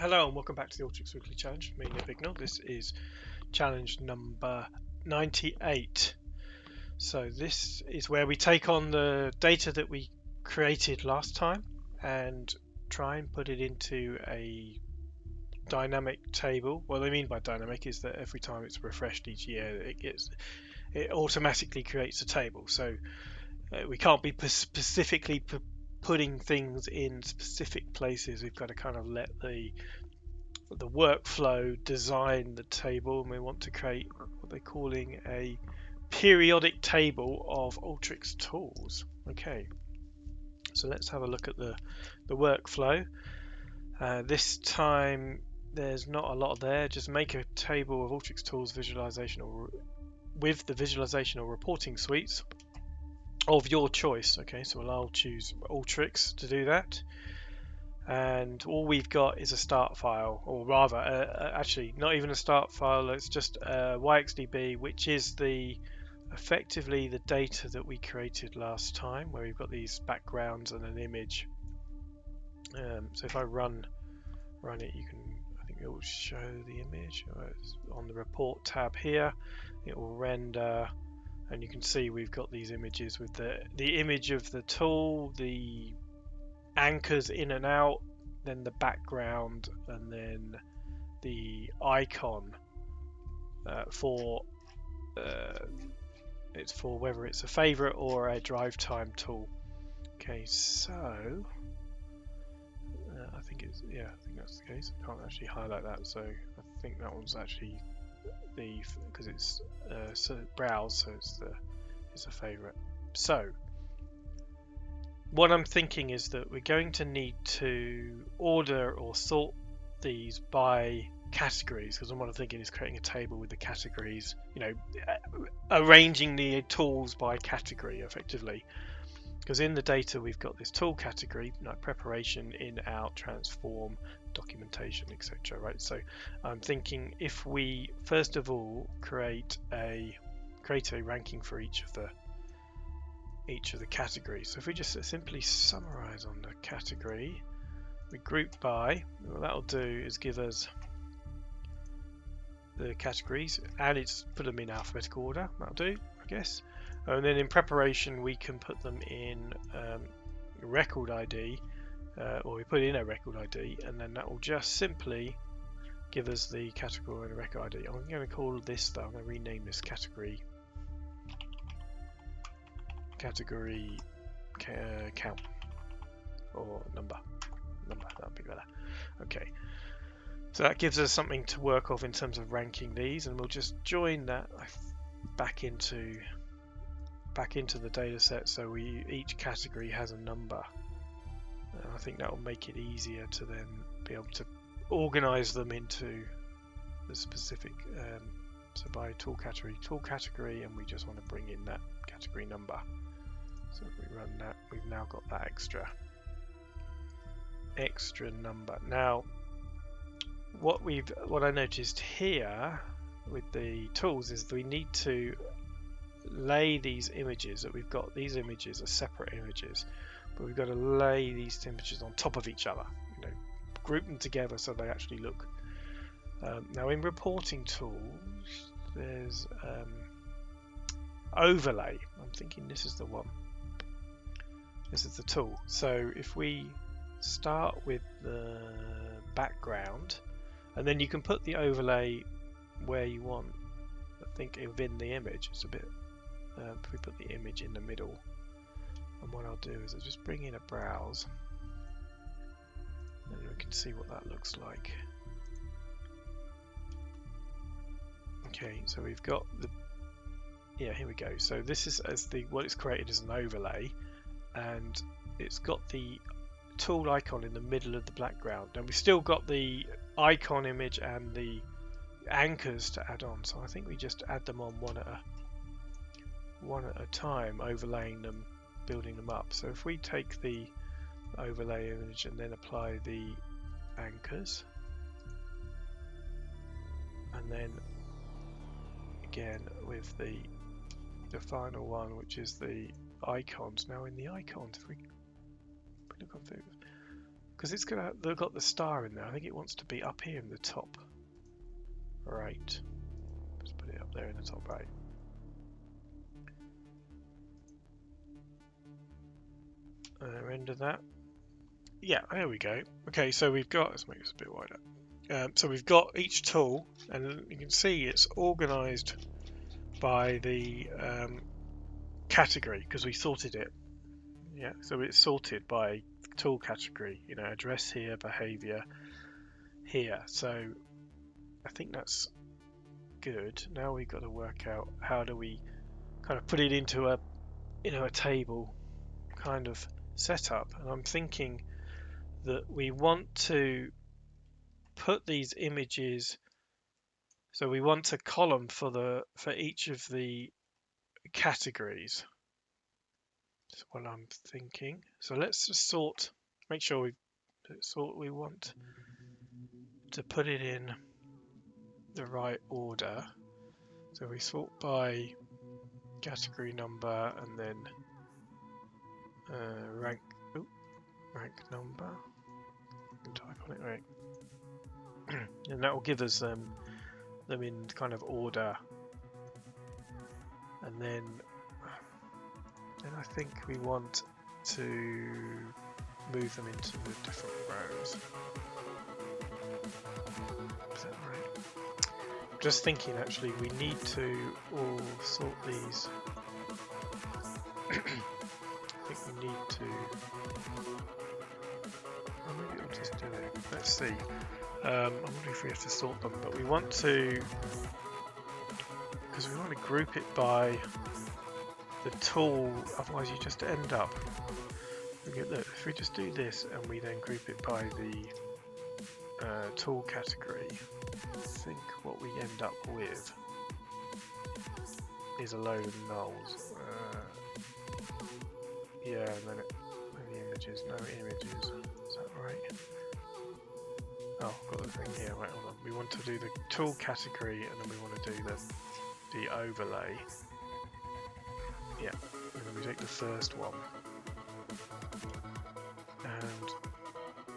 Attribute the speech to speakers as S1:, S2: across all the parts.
S1: Hello and welcome back to the Alteryx Weekly Challenge. Me, Nick Bignell. This is challenge number 98. So this is where we take on the data that we created last time and try and put it into a dynamic table. What I mean by dynamic is that every time it's refreshed each year, it automatically creates a table. So we can't be specifically putting things in specific places. We've got to kind of let the workflow design the table, and we want to create what they're calling a periodic table of Alteryx tools. Okay, so let's have a look at the workflow. This time there's not a lot there. Just make a table of Alteryx tools visualization with the visualization or reporting suites of your choice. Okay, so I'll choose Alteryx to do that. And all we've got is a start file, or rather actually not even a start file, it's just YXDB, which is effectively the data that we created last time, where we've got these backgrounds and an image. So if I run it, I think it will show the image on the report tab here. It will render, and you can see we've got these images with the image of the tool, the anchors in and out, then the background, and then the icon it's for whether it's a favorite or a drive time tool. Okay, so I think that's the case. I can't actually highlight that, so I think that one's actually because it's browse, so it's a favorite. So what I'm thinking is that we're going to need to order or sort these by categories, because what I'm thinking is creating a table with the categories, arranging the tools by category effectively. Because in the data we've got this tool category, like preparation, in, out, transform, documentation, etc. Right? So I'm thinking if we first of all create a ranking for each of the categories. So if we just simply summarize on the category, we group by, what that'll do is give us the categories, and it's put them in alphabetical order. That'll do, I guess. And then in preparation we can put them in record ID, or we put in a record ID, and then that will just simply give us the category and a record ID. I'm going to call this, though, I'm going to rename this category count, or number, that'd be better. Okay, so that gives us something to work off in terms of ranking these, and we'll just join that back into the data set, so each category has a number, and I think that will make it easier to then be able to organize them into the specific so by tool category, and we just want to bring in that category number. So if we run that, we've now got that extra number. Now, what I noticed here with the tools is that we need to lay these images that we've got. These images are separate images, but we've got to lay these images on top of each other. Group them together so they actually look. Now, in reporting tools, there's overlay. I'm thinking this is the one. This is the tool. So if we start with the background, and then you can put the overlay where you want. I think within the image, it's a bit. If we put the image in the middle, and what I'll do is I'll just bring in a browse, and we can see what that looks like. Okay, so we've got here we go. So this is what it's created as an overlay, and it's got the tool icon in the middle of the background, and we've still got the icon image and the anchors to add on. So I think we just add them on one at a time, overlaying them, building them up. So if we take the overlay image and then apply the anchors, and then again with the final one, which is the icons. Now in the icons, if we look on through, because they've got the star in there. I think it wants to be up here in the top right. Let's put it up there in the top right. Render that. Yeah, there we go. Okay, so we've got, let's make this a bit wider. So we've got each tool, and you can see it's organized by the category because we sorted it. Yeah, so it's sorted by tool category, you know, address here, behavior here. So I think that's good. Now we've got to work out how do we kind of put it into a, you know, a table kind of setup. And I'm thinking that we want to put these images, so we want a column for each of the categories. That's what I'm thinking. So let's just sort, make sure we sort, we want to put it in the right order. So we sort by category number and then rank number. And type on it right, and that will give us them in kind of order. And then I think we want to move them into the different rows. Is that right? Just thinking, actually, we need to all sort these. I think we need to. Or maybe I'll just do it. Let's see. I wonder if we have to sort them, but we want to, because we want to group it by the tool. Otherwise, you just end up. Look, if we just do this and we then group it by the tool category, I think what we end up with is a load of nulls. Yeah, and then the images, no images. Is that right? Oh, I've got the thing here. Right, hold on. We want to do the tool category, and then we want to do the overlay. Yeah, and then we take the first one, and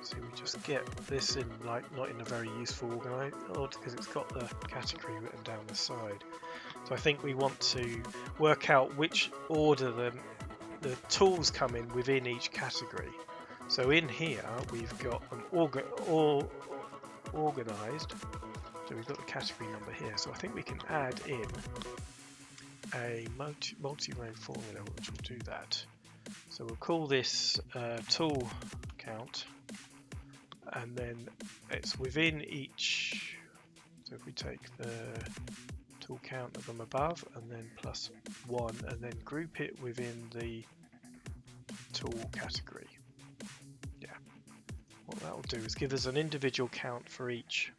S1: see, we just get this in like not in a very useful organized order because it's got the category written down the side. So I think we want to work out which order the tools come in within each category. So in here we've got an organized. So we've got the category number here. So I think we can add in a multi-row formula which will do that. So we'll call this tool count, and then it's within each. So if we take the tool count of them above and then plus 1, and then group it within the tool category. Yeah, what that will do is give us an individual count for each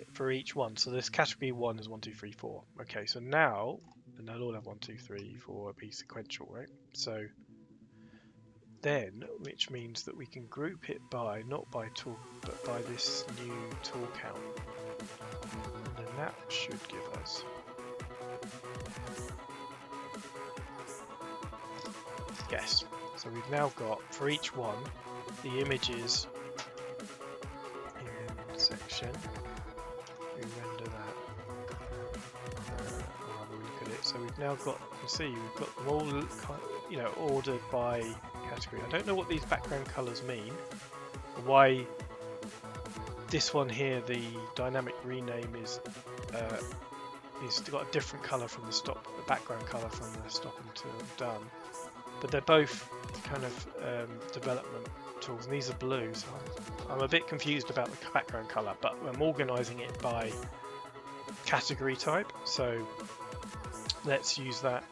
S1: for each one. So this category 1 is 1, 2, 3, 4. Okay, so now, and they'll all have 1, 2, 3, 4, be sequential, right? So then, which means that we can group it by, not by tool, but by this new tool count. And then that should give us yes. So we've now got, for each one, the images in section. We render that. We'll have a look at it. So we've now got, you can see, we've got them all, you know, ordered by category. I don't know what these background colors mean, or why this one here, the dynamic rename, is got a different color from the background color from the stop until done. But they're both kind of development tools, and these are blue, so I'm a bit confused about the background color, but I'm organizing it by category type, so let's use that.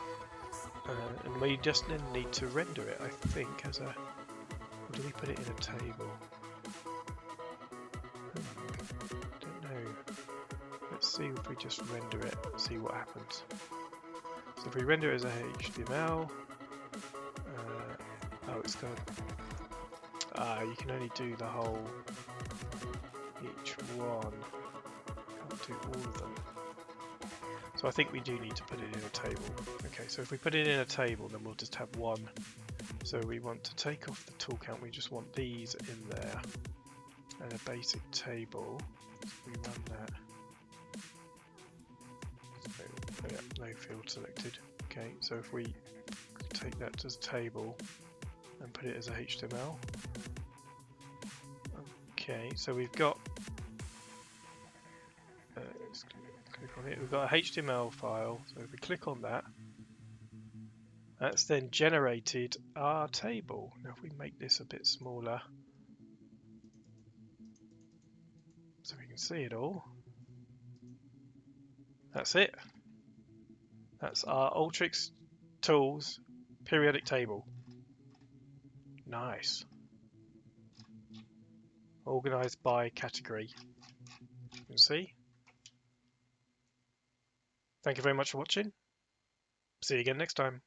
S1: And we just then need to render it, I think, as a... Or do we put it in a table? Don't know. Let's see if we just render it, see what happens. So if we render it as a HTML, oh, it's got... you can only do the whole... each one. Can't do all of them. So I think we do need to put it in a table. Okay, so if we put it in a table, then we'll just have one So we want to take off the tool count, we just want these in there. And a basic table, so we run that. So, yeah, no field selected. Okay, so if we take that as a table and put it as a HTML. Okay, so we've got, let's click on it, we've got a HTML file, so if we click on that, that's then generated our table. Now if we make this a bit smaller, so we can see it all, that's it. That's our Alteryx tools periodic table. Nice. Organized by category. You can see. Thank you very much for watching. See you again next time.